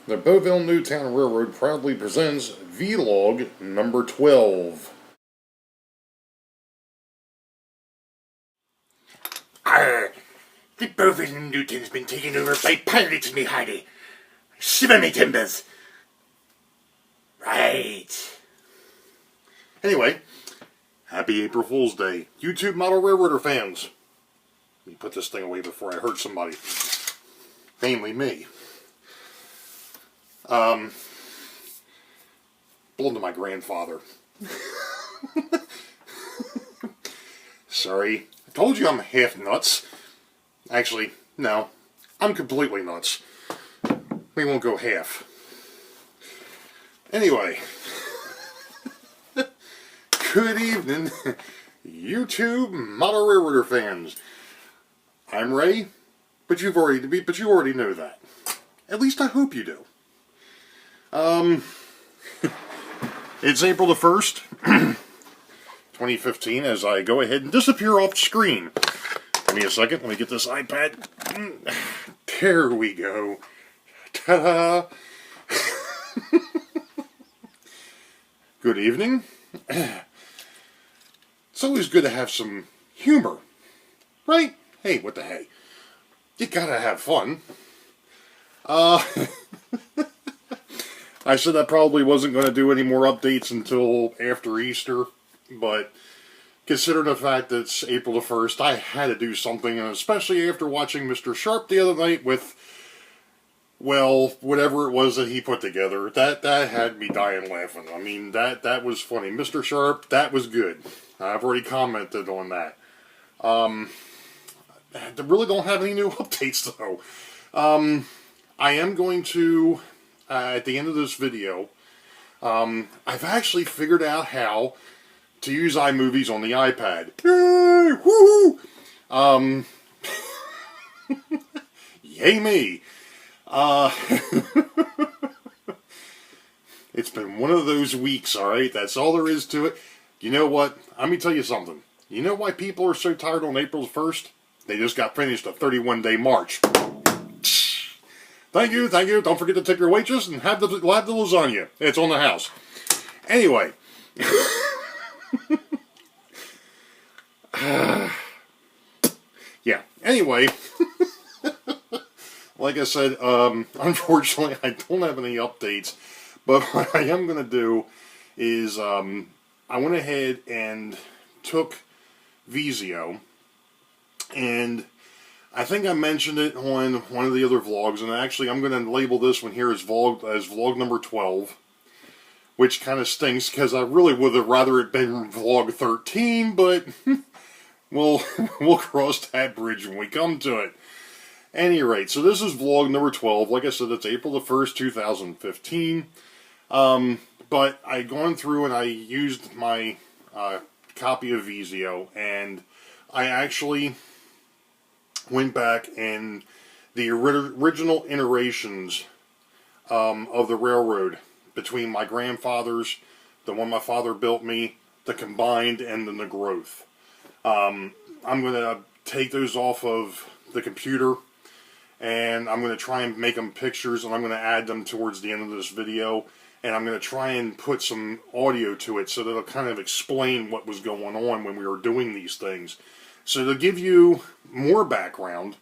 The Boeville Newtown Railroad proudly presents Vlog number 12. Arr! The Boeville and Newtown's been taken over by pirates, me hearty. Shiver me timbers. Right. Anyway, happy April Fool's Day, YouTube model railroader fans. Let me put this thing away before I hurt somebody. Namely me. Belonged to my grandfather. Sorry. I told you I'm half nuts. Actually, no. I'm completely nuts. We won't go half. Anyway. Good evening, YouTube model railroader fans. I'm Ray, but you already know that. At least I hope you do. It's April the 1st, 2015, as I go ahead and disappear off the screen. Give me a second, let me get this iPad. There we go. Ta-da! Good evening. It's always good to have some humor, right? Hey, what the hey? You gotta have fun. I said I probably wasn't going to do any more updates until after Easter, but considering the fact that it's April the 1st, I had to do something, and especially after watching Mr. Sharp the other night with, well, whatever it was that he put together, that had me dying laughing. I mean, that was funny. Mr. Sharp, that was good. I've already commented on that. I really don't have any new updates, though. I am going to, at the end of this video, I've actually figured out how to use iMovies on the iPad. Yay! Woohoo! Yay me! It's been one of those weeks, alright? That's all there is to it. You know what? Let me tell you something. You know why people are so tired on April 1st? They just got finished a 31-day march. Thank you. Don't forget to tip your waitress and have the lasagna. It's on the house. Anyway. Yeah. Anyway. Like I said, unfortunately, I don't have any updates. But what I am going to do is I went ahead and took Vizio, and I think I mentioned it on one of the other vlogs, and actually I'm going to label this one here as vlog number 12, which kind of stinks because I really would have rather it been vlog 13, but we'll cross that bridge when we come to it. Any rate, so this is vlog number 12. Like I said, it's April the 1st, 2015. But I gone through and I used my copy of Vizio, and I actually went back and the original iterations of the railroad between my grandfather's, the one my father built me, the combined, and then the growth. I'm going to take those off of the computer, and I'm going to try and make them pictures, and I'm going to add them towards the end of this video, and I'm going to try and put some audio to it so that it'll kind of explain what was going on when we were doing these things. So to give you more background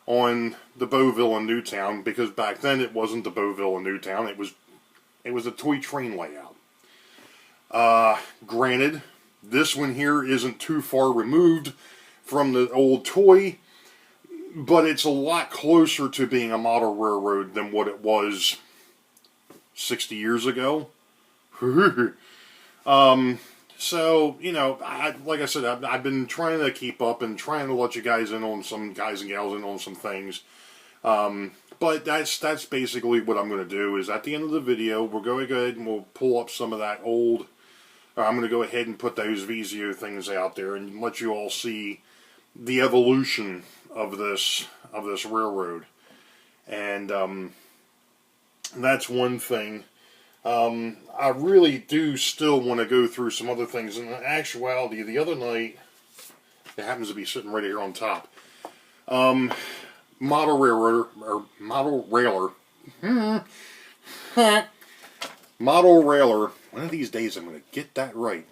on the Boeville and Newtown, because back then it wasn't the Boeville and Newtown, it was a toy train layout. Granted, this one here isn't too far removed from the old toy, but it's a lot closer to being a model railroad than what it was 60 years ago. So, you know, like I said, I've been trying to keep up and trying to let you guys in on some guys and gals in on some things. But that's basically what I'm going to do. Is at the end of the video, we'll go ahead and we'll pull up some of that old. I'm going to go ahead and put those Vizio things out there and let you all see the evolution of this railroad. And that's one thing. I really do still want to go through some other things. In actuality, the other night, it happens to be sitting right here on top. model railroader, or model railer. Model railer. One of these days I'm going to get that right.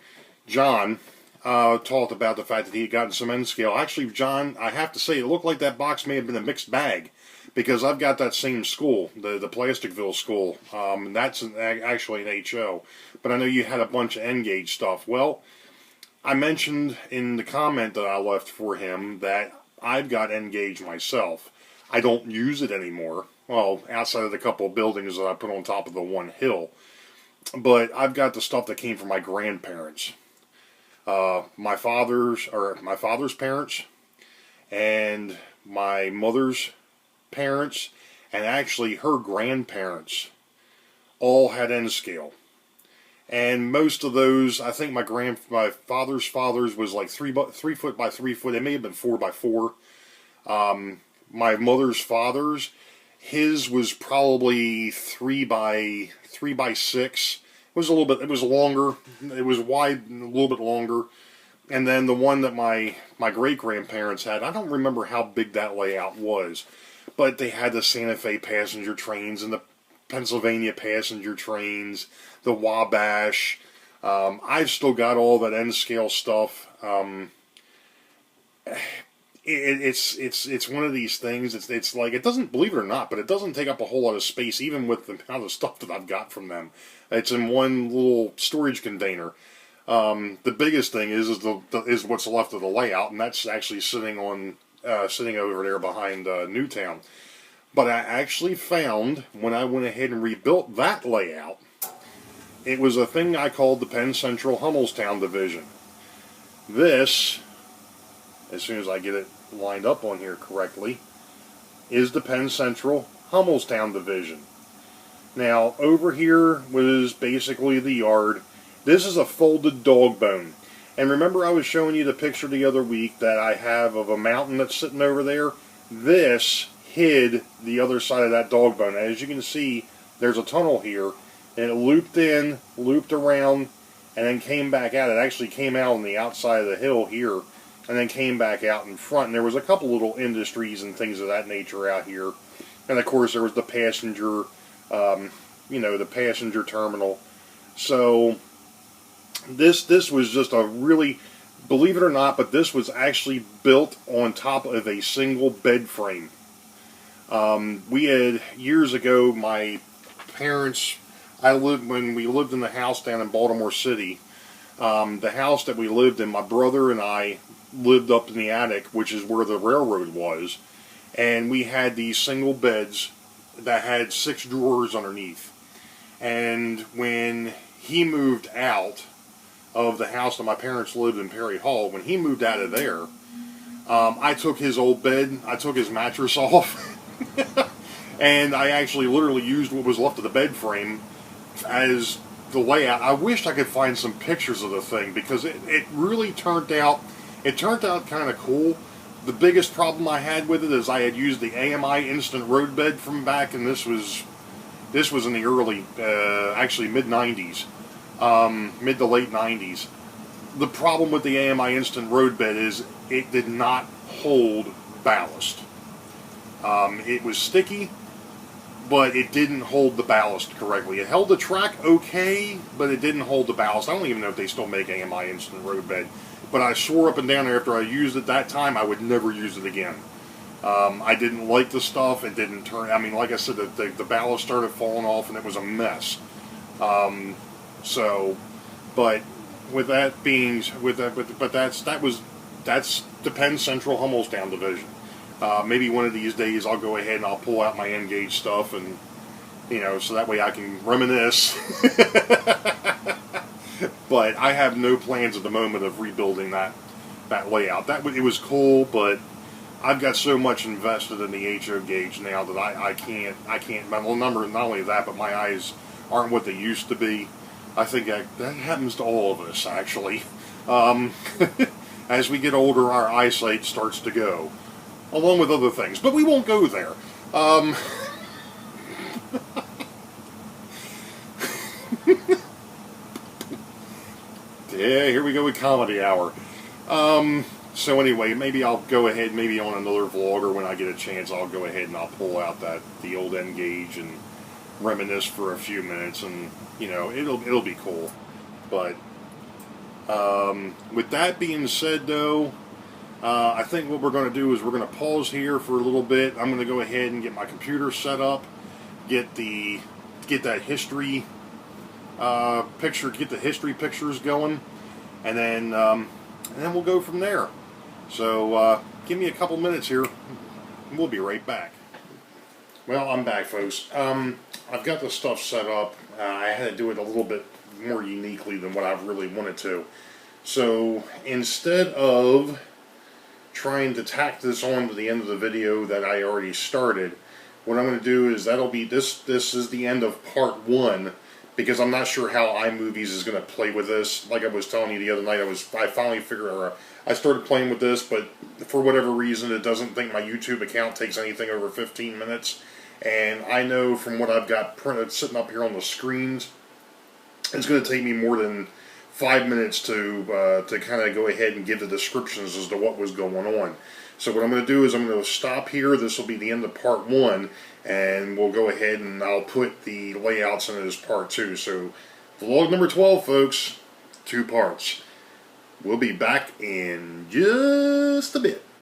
John talked about the fact that he had gotten some N scale. Actually, John, I have to say, it looked like that box may have been a mixed bag, because I've got that same school, the Plasticville school. And that's actually an HO. But I know you had a bunch of N gauge stuff. Well, I mentioned in the comment that I left for him that I've got N gauge myself. I don't use it anymore. Well, outside of the couple of buildings that I put on top of the one hill. But I've got the stuff that came from my grandparents. My father's parents, and my mother's parents, and actually her grandparents all had N scale. And most of those, I think my father's was like 3 foot by 3 foot. It may have been 4 by 4. My mother's father's, his was probably 3 by 6. It was it was longer. It was wide, a little bit longer. And then the one that my great grandparents had, I don't remember how big that layout was, but they had the Santa Fe passenger trains and the Pennsylvania passenger trains, the Wabash. I've still got all that N scale stuff. It's one of these things. It's like, it doesn't, believe it or not, but it doesn't take up a whole lot of space, even with the amount of stuff that I've got from them. It's in one little storage container. The biggest thing is what's left of the layout, and that's actually sitting over there behind Newtown. But I actually found, when I went ahead and rebuilt that layout, it was a thing I called the Penn Central Hummelstown Division. This, as soon as I get it lined up on here correctly, is the Penn Central Hummelstown Division. Now, over here was basically the yard. This is a folded dog bone. And remember, I was showing you the picture the other week that I have of a mountain that's sitting over there? This hid the other side of that dog bone. As you can see, there's a tunnel here, and it looped in, looped around, and then came back out. It actually came out on the outside of the hill here, and then came back out in front. And there was a couple little industries and things of that nature out here. And of course, there was the passenger, the passenger terminal. So this was just a really, believe it or not, but this was actually built on top of a single bed frame. We had, years ago, my parents, when we lived in the house down in Baltimore City, the house that we lived in, my brother and I lived up in the attic, which is where the railroad was, and we had these single beds that had 6 drawers underneath. And when he moved out of the house that my parents lived in, Perry Hall, when he moved out of there, I took his old bed, I took his mattress off, and I actually literally used what was left of the bed frame as the layout. I wished I could find some pictures of the thing, because it really turned out kind of cool. The biggest problem I had with it is I had used the AMI instant road bed from back, and this was in the early, actually mid-90s, mid to late 90s. The problem with the AMI instant road bed is it did not hold ballast. It was sticky, but it didn't hold the ballast correctly. It held the track okay, but it didn't hold the ballast. I don't even know if they still make AMI instant road bed. But I swore up and down there after I used it that time I would never use it again. I didn't like the stuff. It didn't turn. I mean, like I said, the ballast started falling off, and it was a mess. But with that being, that's the Penn Central Hummelstown Division. Maybe one of these days I'll go ahead and I'll pull out my N-gauge stuff, and so that way I can reminisce. But I have no plans at the moment of rebuilding that layout. It was cool, but I've got so much invested in the HO gauge now that I can't. My number, not only that, but my eyes aren't what they used to be. I think that happens to all of us, actually. As we get older, our eyesight starts to go, along with other things. But we won't go there. Yeah, here we go with Comedy Hour. So anyway, maybe I'll go ahead, maybe on another vlog, or when I get a chance, I'll go ahead and I'll pull out the old N-gauge and reminisce for a few minutes, and you know, it'll be cool. But with that being said, though, I think what we're going to do is we're going to pause here for a little bit. I'm going to go ahead and get my computer set up, get that history get the history pictures going, and then we'll go from there. So give me a couple minutes here, and we'll be right back. Well, I'm back, folks. I've got the stuff set up. I had to do it a little bit more uniquely than what I really wanted to. So instead of trying to tack this on to the end of the video that I already started, what I'm going to do is that'll be this is the end of part 1, because I'm not sure how iMovies is going to play with this. Like I was telling you the other night, I finally figured out, I started playing with this, but for whatever reason it doesn't think my YouTube account takes anything over 15 minutes. And I know from what I've got printed sitting up here on the screens, it's going to take me more than 5 minutes to kind of go ahead and give the descriptions as to what was going on. So what I'm going to do is I'm going to stop here. This will be the end of part 1, and we'll go ahead and I'll put the layouts in it as part 2. So vlog number 12, folks, 2 parts. We'll be back in just a bit.